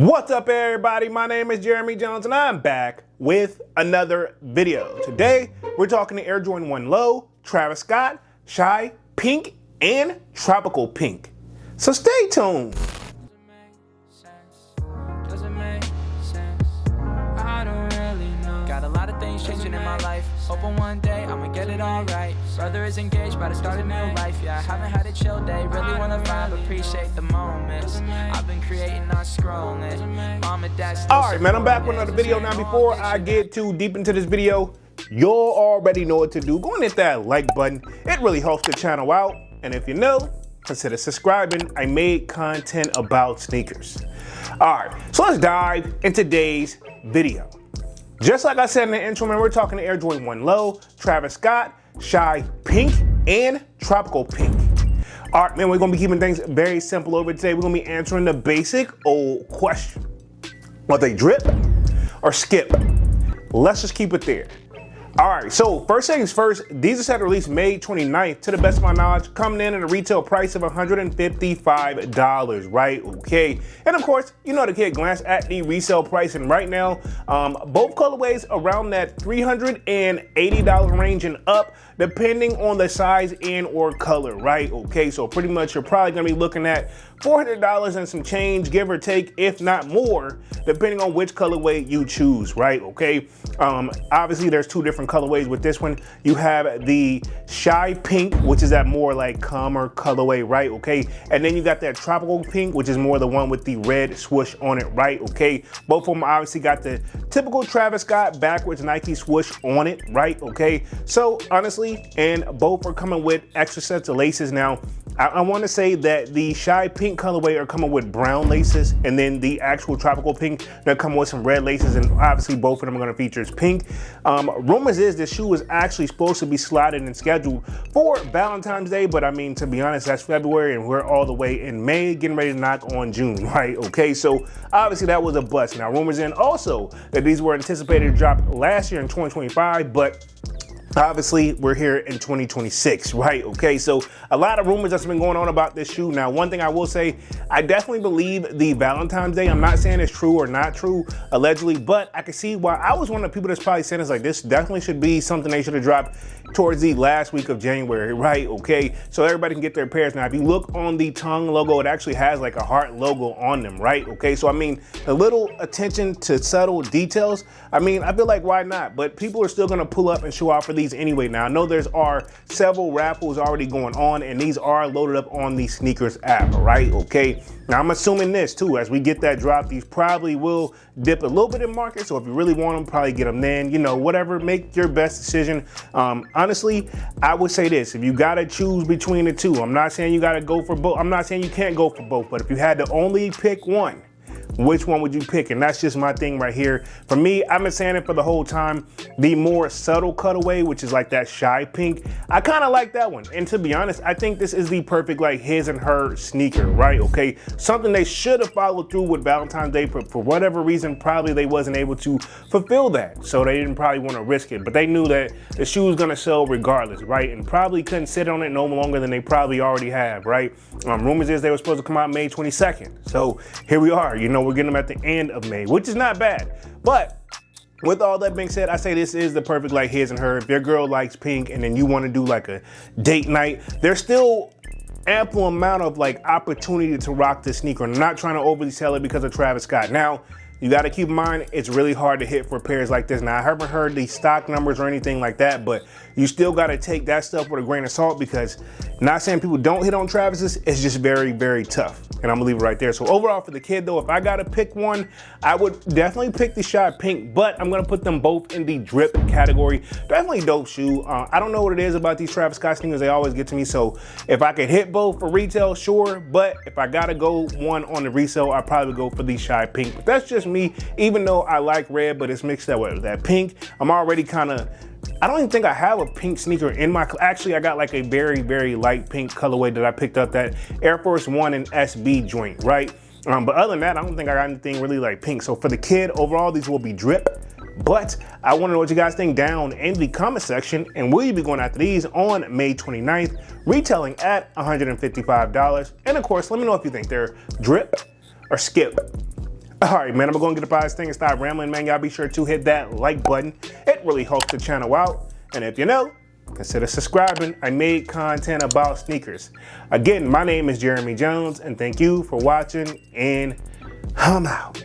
What's up, everybody? My name is Jeremy Jones and I'm back with another video. Today we're talking to Air Jordan 1 Low, Travis Scott, Shy Pink, and Tropical Pink. So stay tuned. Got a lot of things changing in my life. Hoping one day I'ma get it all right. Brother is engaged, about to start a new life. Yeah, I haven't had a chill day. Really wanna vibe, appreciate the moments. I've been creating, not scrolling. Mom and dad still. All right, man, I'm back with another video. Now, before I get too deep into this video, you'll already know what to do. Go and hit that like button. It really helps the channel out. And if you're new, consider subscribing. I made content about sneakers. All right, so let's dive into today's video. Just like I said in the intro, man, we're talking to Air Jordan 1 Low, Travis Scott, Shy Pink, and Tropical Pink. All right, man, we're gonna be keeping things very simple over today. We're gonna be answering the basic old question. Are they drip or skip? Let's just keep it there. All right, so first things first, these are set to release May 29th, to the best of my knowledge, coming in at a retail price of $155, right? Okay, and of course, you know, the kid glanced at the resale price, and right now, both colorways around that $380 range and up, depending on the size and or color, right? Okay, so pretty much you're probably gonna be looking at $400 and some change, give or take, if not more, depending on which colorway you choose, right? Okay, obviously there's two different colorways with this one. You have the Shy Pink, which is that more like calmer colorway, right? Okay, and then you got that Tropical Pink, which is more the one with the red swoosh on it, right? Okay, both of them obviously got the typical Travis Scott backwards Nike swoosh on it, right? Okay, so honestly, and both are coming with extra sets of laces. Now, I want to say that the Shy Pink colorway are coming with brown laces, and then the actual Tropical Pink, they're coming with some red laces, and obviously both of them are going to feature pink. Rumors is this shoe is actually supposed to be slotted and scheduled for Valentine's Day, but I mean, to be honest, that's February, and we're all the way in May, getting ready to knock on June, right? Okay, so obviously that was a bust. Now, rumors in also that these were anticipated to drop last year in 2025, but obviously, we're here in 2026, right? Okay, so a lot of rumors that's been going on about this shoe. Now, one thing I will say, I definitely believe the Valentine's Day. I'm not saying it's true or not true, allegedly, but I can see why. I was one of the people that's probably saying it's like, this definitely should be something they should have dropped towards the last week of January, right? Okay, so everybody can get their pairs. Now, if you look on the tongue logo, it actually has like a heart logo on them, right? Okay, so I mean, a little attention to subtle details. I mean, I feel like why not? But people are still gonna pull up and show out for these anyway. Now, I know are several raffles already going on, and these are loaded up on the SNKRS app, right? Okay, now I'm assuming this too, as we get that drop, these probably will dip a little bit in market, so if you really want them, probably get them then, you know, whatever, make your best decision. Honestly, I would say this, if you gotta choose between the two, I'm not saying you gotta go for both, I'm not saying you can't go for both, but if you had to only pick one, which one would you pick? And that's just my thing right here. For me, I've been saying it for the whole time, the more subtle cutaway, which is like that Shy Pink, I kind of like that one. And to be honest, I think this is the perfect like his and her sneaker, right? Okay, something they should have followed through with Valentine's Day, but for whatever reason, probably they wasn't able to fulfill that. So they didn't probably want to risk it, but they knew that the shoe was gonna sell regardless, right? And probably couldn't sit on it no longer than they probably already have, right? Rumors is they were supposed to come out May 22nd. So here we are, you know, we're getting them at the end of May, which is not bad. But with all that being said, I say this is the perfect like his and her. If your girl likes pink and then you want to do like a date night, there's still ample amount of like opportunity to rock this sneaker. I'm not trying to overly sell it because of Travis Scott. Now, you got to keep in mind, it's really hard to hit for pairs like this. Now, I haven't heard the stock numbers or anything like that, but you still got to take that stuff with a grain of salt, because not saying people don't hit on Travis's, it's just very, very tough. And I'm gonna leave it right there. So overall for the kid though, if I got to pick one, I would definitely pick the Shy Pink, but I'm gonna put them both in the drip category. Definitely dope shoe. I don't know what it is about these Travis Scott sneakers, they always get to me. So if I could hit both for retail, sure. But if I gotta go one on the resale, I'd probably go for the Shy Pink. But that's just me, even though I like red, but it's mixed up with that pink. I'm already kind of, I don't even think I have a pink sneaker in my, actually I got like a very, very light pink colorway that I picked up, that Air Force One and SB joint, right? But other than that, I don't think I got anything really like pink. So for the kid, overall, these will be drip. But I want to know what you guys think down in the comment section, and will you be going after these on May 29th, retailing at $155? And of course, let me know if you think they're drip or skip. All right, man, I'm gonna get up out of this thing and stop rambling, man. Y'all be sure to hit that like button. It really helps the channel out. And if you know, consider subscribing. I made content about sneakers. Again, my name is Jeremy Jones, and thank you for watching, and I'm out.